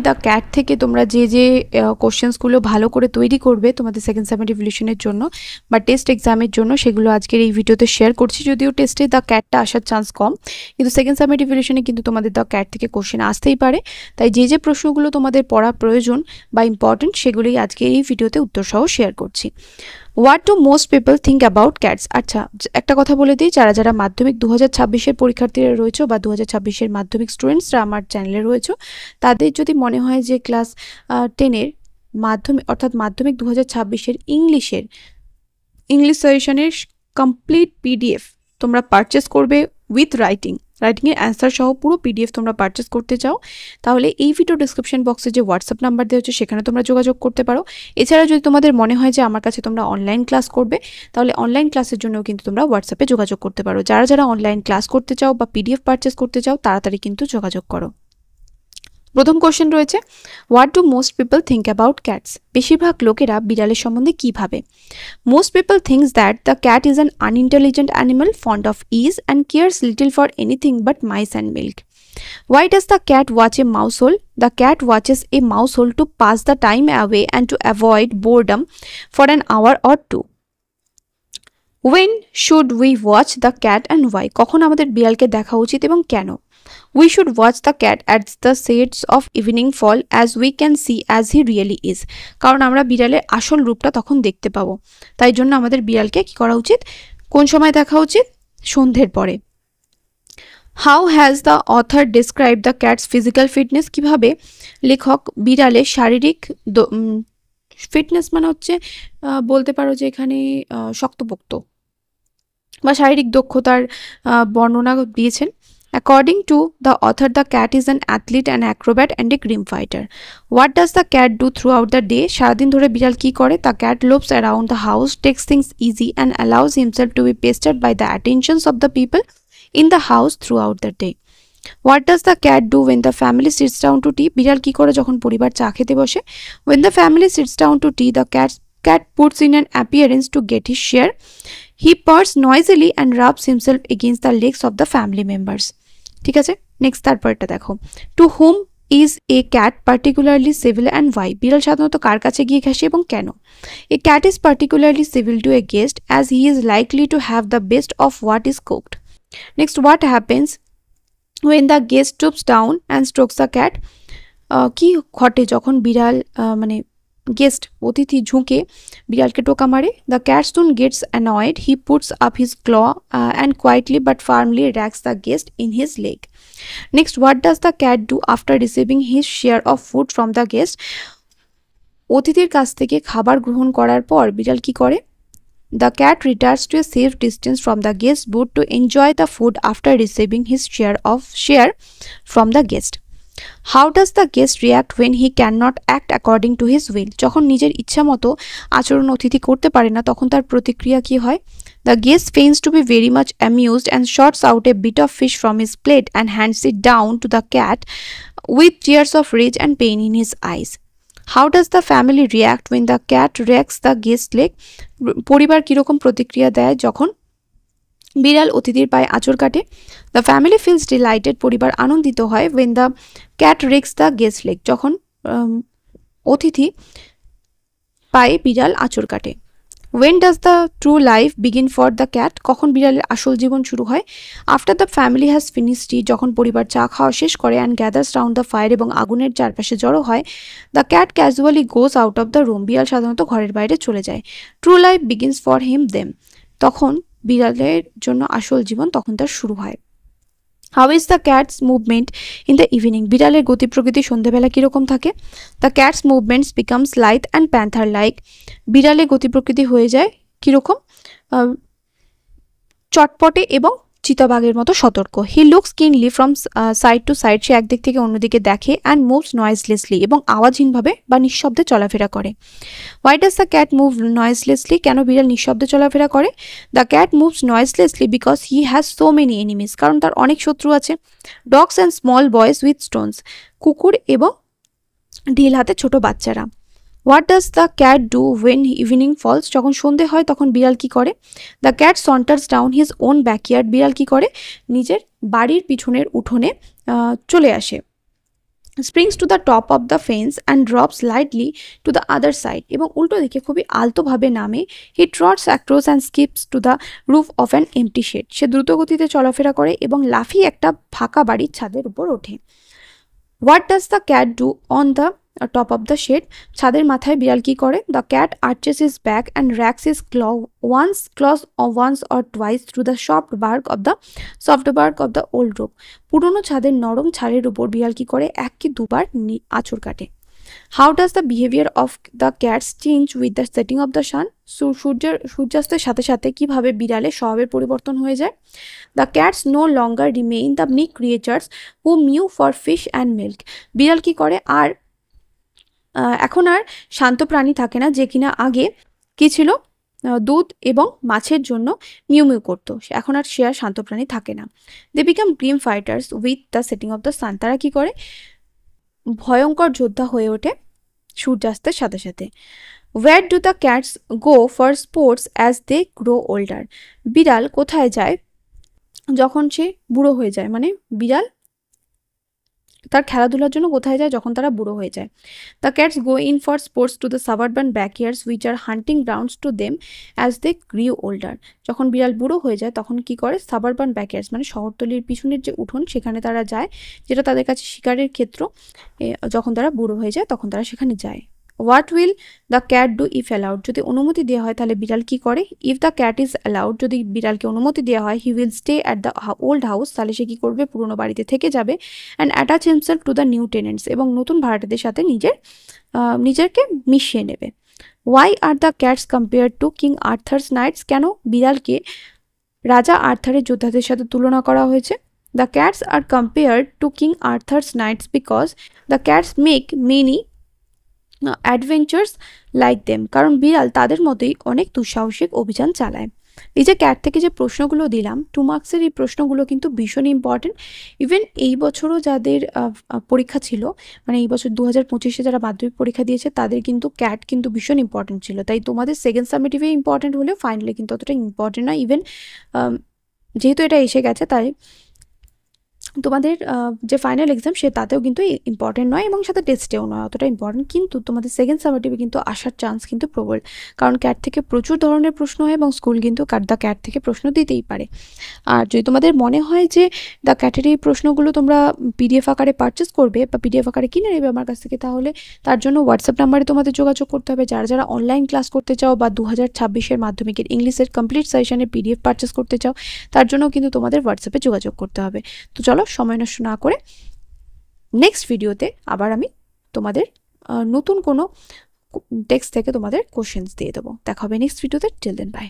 The cat থেকে তোমরা যে যে কোশ্চেন্সগুলো ভালো করে তৈরি করবে তোমাদের সেকেন্ড সামের রিভিশনের জন্য বা টেস্ট এক্সামের জন্য সেগুলো আজকের এই ভিডিওতে শেয়ার করছি। যদিও টেস্টে দ্য ক্যাটটা আসার চান্স কম, কিন্তু সেকেন্ড সামের রিভিশনে কিন্তু তোমাদের দ্য ক্যাট থেকে কোশ্চেন আসতেই পারে। তাই যে যে প্রশ্নগুলো তোমাদের পড়া প্রয়োজন বা ইম্পর্টেন্ট সেগুলোই আজকে এই ভিডিওতে উত্তরসহ শেয়ার করছি। What do most people think about cats? আচ্ছা, একটা কথা বলে দিই, যারা যারা মাধ্যমিক 2026-এর পরীক্ষার্থীরা রয়েছে বা 2026-এর মাধ্যমিক স্টুডেন্টসরা আমার চ্যানেলে রয়েছে, তাদের যদি মনে হয় যে ক্লাস 10-এর মাধ্যমিক অর্থাৎ মাধ্যমিক 2026-এর ইংলিশ সাজেশনের কমপ্লিট পিডিএফ তোমরা পারচেস করবে উইথ রাইটিংয়ের অ্যান্সার সহ পুরো পিডিএফ তোমরা পারচেস করতে চাও, তাহলে এই ভিডিও ডিসক্রিপশন বক্সে যে হোয়াটসঅ্যাপ নাম্বার দেওয়া হচ্ছে সেখানে তোমরা যোগাযোগ করতে পারো। এছাড়া যদি তোমাদের মনে হয় যে আমার কাছে তোমরা অনলাইন ক্লাস করবে, তাহলে অনলাইন ক্লাসের জন্যও কিন্তু তোমরা হোয়াটসঅ্যাপে যোগাযোগ করতে পারো। যারা যারা অনলাইন ক্লাস করতে চাও বা পিডিএফ পারচেস করতে চাও তাড়াতাড়ি কিন্তু যোগাযোগ করো। প্রথম কোশ্চেন রয়েছে, what do most people think about cats? বেশিরভাগ লোকেরা বিড়ালের সম্বন্ধে কী ভাবে? Most people thinks that the cat is an unintelligent animal fond of ease and cares little for anything but mice and milk. Why does the cat watch a mouse hole? The cat watches a mouse hole to pass the time away and to avoid boredom for an hour or two. When should we watch the cat and why? কখন আমাদের বিড়ালকে দেখা উচিত এবং কেন? We should watch the cat at the shades of evening fall as we can see as he really is. কারণ আমরা বিড়ালের আসল রূপটা তখন দেখতে পাবো, তাই জন্য আমাদের বিড়ালকে কি করা উচিত, কোন সময় দেখা উচিত? সন্ধ্যের পরে। How has the author described the cat's physical fitness? কিভাবে লেখক বিড়ালের শারীরিক ফিটনেস মানে হচ্ছে বলতে পারো যে এখানে শক্তপোক্ত বা শারীরিক দক্ষতার বর্ণনা দিয়েছেন। According to the author, the cat is an athlete, an acrobat and a grim fighter. What does the cat do throughout the day? সারাদিন ধরে বিড়াল কি করে? The cat lopes around the house, takes things easy and allows himself to be pestered by the attentions of the people in the house throughout the day. What does the cat do when the family sits down to tea? বিড়াল কি করে যখন পরিবার চা খেতে বসে? When the family sits down to tea, the cat puts in an appearance to get his share. He purrs noisily and rubs himself against the legs of the family members. ঠিক আছে, নেক্সট তারপরটা দেখো। To whom is a cat particularly civil and why? বিড়াল সাধারণত কার কাছে গিয়ে ঘেঁষে এবং কেন? A cat is particularly civil to a guest as he is likely to have the best of what is cooked. Next, what happens when the guest stoops down and strokes the cat? কি ঘটে যখন বিড়াল মানে guest অতিথি ঝুঁকে বিড়ালকে টোকা মারে? The cat soon gets annoyed, he puts up his claw and quietly but firmly rakes the guest in his leg. Next, what does the cat do after receiving his share of food from the guest? অতিথির কাছ থেকে খাবার গ্রহণ করার পর বিড়াল কি করে? The cat returns to a safe distance from the guest but to enjoy the food after receiving his share from the guest. How does the guest react when he cannot act according to his will? যখন নিজের ইচ্ছা মতো আচরণ অতিথি করতে পারে না তখন তার প্রতিক্রিয়া কি হয়? The guest feigns to be very much amused and shots out a bit of fish from his plate and hands it down to the cat with tears of rage and pain in his eyes. How does the family react when the cat wrecks the guest's leg? পরিবার কিরকম প্রতিক্রিয়া দেয় যখন বিড়াল অতিথির পায়ে আঁচড় কাটে? The family feels delighted, পরিবার আনন্দিত হয় when the cat rakes the guest leg, যখন অতিথি পায়ে বিড়াল আঁচড় কাটে। When does the true life begin for the cat? কখন বিড়ালের আসল জীবন শুরু হয়? After the family has finish tea, যখন পরিবার চা খাওয়া শেষ করে and gathers round the fire এবং আগুনের চারপাশে জড়ো হয়। The cat casually goes out of the room, বিড়াল সাধারণত ঘরের বাইরে চলে যায়। True life begins for him them, তখন বিড়ালের জন্য আসল জীবন তখন তার শুরু হয়। How is the cat's movement in the evening? বিড়ালের গতি প্রকৃতি সন্ধ্যাবেলা কীরকম থাকে? The cat's movements becomes light and panther like, বিড়ালের গতি প্রকৃতি হয়ে যায় কীরকম? চটপটে এবং চিতাবাঘের মতো সতর্ক। হি লুকস কিনলি ফ্রম সাইড টু সাইড, সে একদিক থেকে অন্যদিকে দেখে। অ্যান্ড মুভস নয়েজলেসলি, এবং আওয়াজহীনভাবে বা নিঃশব্দে চলাফেরা করে। Why does the cat move noiselessly? কেন বিড়াল নিঃশব্দে চলাফেরা করে? The cat moves noiselessly because he has so many enemies, কারণ তার অনেক শত্রু আছে। Dogs and small boys with stones, কুকুর এবং ঢিল হাতে ছোট বাচ্চারা। What does the cat do when evening falls? যখন সন্ধে হয় তখন বিড়াল কি করে? The cat saunters down his own backyard, বিড়াল কি করে? নিজের বাড়ির পিছনের উঠোনে চলে আসে। Springs to the top of the fence and drops lightly to the other side, এবং উল্টো দিকে খুবই আলতোভাবে নামে। He trots across and skips to the roof of an empty shed, সে দ্রুত গতিতে চলাফেরা করে এবং লাফিয়ে একটা ফাঁকা বাড়ির ছাদের উপর ওঠে। What does the cat do on the top of the shed, ছাদের মাথায় বিড়াল কি করে? The cat arches his back and rakes his once or twice through the soft bark of the old roof, পুরনো ছাদের নরম ছালের উপর বিড়াল কি করে? এক কি দুবার আঁচড় কাটে। How does the behaviour of the cats change with the setting of the sun, সূর্যাস্তের সাথে সাথে কিভাবে বিড়ালের স্বভাবের পরিবর্তন হয়ে যায়। The cats no longer remain the meek creatures who mew for fish and milk, বিড়াল কি করে? এখন আর শান্ত প্রাণী থাকে না যে কিনা আগে কি ছিল? দুধ এবং মাছের জন্য মিউ মিউ করতো, এখন আর সে আর শান্ত প্রাণী থাকে না। They become grim fighters with the setting of the sun, তারা কি করে? ভয়ঙ্কর যোদ্ধা হয়ে ওঠে সূর্যাস্তের সাথে সাথে। Where do the cats go for sports as they grow older, বিড়াল কোথায় যায় যখন সে বুড়ো হয়ে যায়? মানে বিড়াল তার খেলাধুলার জন্য কোথায় যায় যখন তারা বুড়ো হয়ে যায়? The cats go in for sports to the suburban backyards which are hunting grounds to them as they grew older, যখন বিড়াল বুড়ো হয়ে যায় তখন কি করে? সাবারবান ব্যাকইয়ার্ডস মানে শহরতলির পিছনের যে উঠোন সেখানে তারা যায়, যেটা তাদের কাছে শিকারের ক্ষেত্র। যখন তারা বুড়ো হয়ে যায় তখন তারা সেখানে যায়। What will the cat do if allowed, যদি অনুমতি দেওয়া হয় তাহলে বিড়াল কি করে? If the cat is allowed, যদি বিড়ালকে অনুমতি দেওয়া হয়, he will stay at the old house, তাহলে সে কি করবে? পুরোনো বাড়িতে থেকে যাবে। And attach himself to the new tenants, এবং নতুন ভাড়াটেদের সাথে নিজেকে মিশিয়ে নেবে। Why are the cats compare to King Arthur's knights, কেন বিড়ালকে রাজা আর্থারের যোদ্ধাদের সাথে তুলনা করা হয়েছে? The cats are compare to King Arthur's knights because the cats make many adventures like them, কারণ বিড়াল তাদের মতোই অনেক দুঃসাহসিক অভিযান চালায়। এই যে ক্যাট থেকে যে প্রশ্নগুলো দিলাম 2 মার্কসের, এই প্রশ্নগুলো কিন্তু ভীষণ ইম্পর্টেন্ট। ইভেন এই বছরও যাদের পরীক্ষা ছিল, মানে এই বছর 2025-এ যারা মাধ্যমিক পরীক্ষা দিয়েছে তাদের কিন্তু ক্যাট কিন্তু ভীষণ ইম্পর্টেন্ট ছিল। তাই তোমাদের সেকেন্ড সামেটিভে ইম্পর্টেন্ট হলেও ফাইনালি কিন্তু অতটা ইম্পর্টেন্ট নয়। ইভেন যেহেতু এটা এসে গেছে তাই তোমাদের যে ফাইনাল এক্সাম সে তাতেও কিন্তু ইম্পর্টেন্ট নয়, এবং সাথে টেস্টেও নয় অতটা ইম্পর্টেন্ট, কিন্তু তোমাদের সেকেন্ড সামেটিভে কিন্তু আসার চান্স কিন্তু প্রবল, কারণ ক্যাট থেকে প্রচুর ধরনের প্রশ্ন হয় এবং স্কুল কিন্তু দ্য ক্যাট থেকে প্রশ্ন দিতেই পারে। আর যদি তোমাদের মনে হয় যে দ্য ক্যাটের এই প্রশ্নগুলো তোমরা পিডিএফ আকারে পারচেস করবে বা পিডিএফ আকারে কিনে নেবে আমার কাছ থেকে, তাহলে তার জন্য হোয়াটসঅ্যাপ নাম্বারে তোমাদের যোগাযোগ করতে হবে। যারা যারা অনলাইন ক্লাস করতে চাও বা 2026-এর মাধ্যমিকের ইংলিশের কমপ্লিট সেশনের পিডিএফ পারচেস করতে চাও, তার জন্য কিন্তু তোমাদের হোয়াটসঅ্যাপে যোগাযোগ করতে হবে। তো চলো সময় নষ্ট না করে নেক্সট ভিডিওতে আবার আমি তোমাদের নতুন কোনো টেক্সট থেকে তোমাদের কোশ্চেন্স দিয়ে দেবো। দেখা হবে নেক্সট ভিডিওতে। Till then by.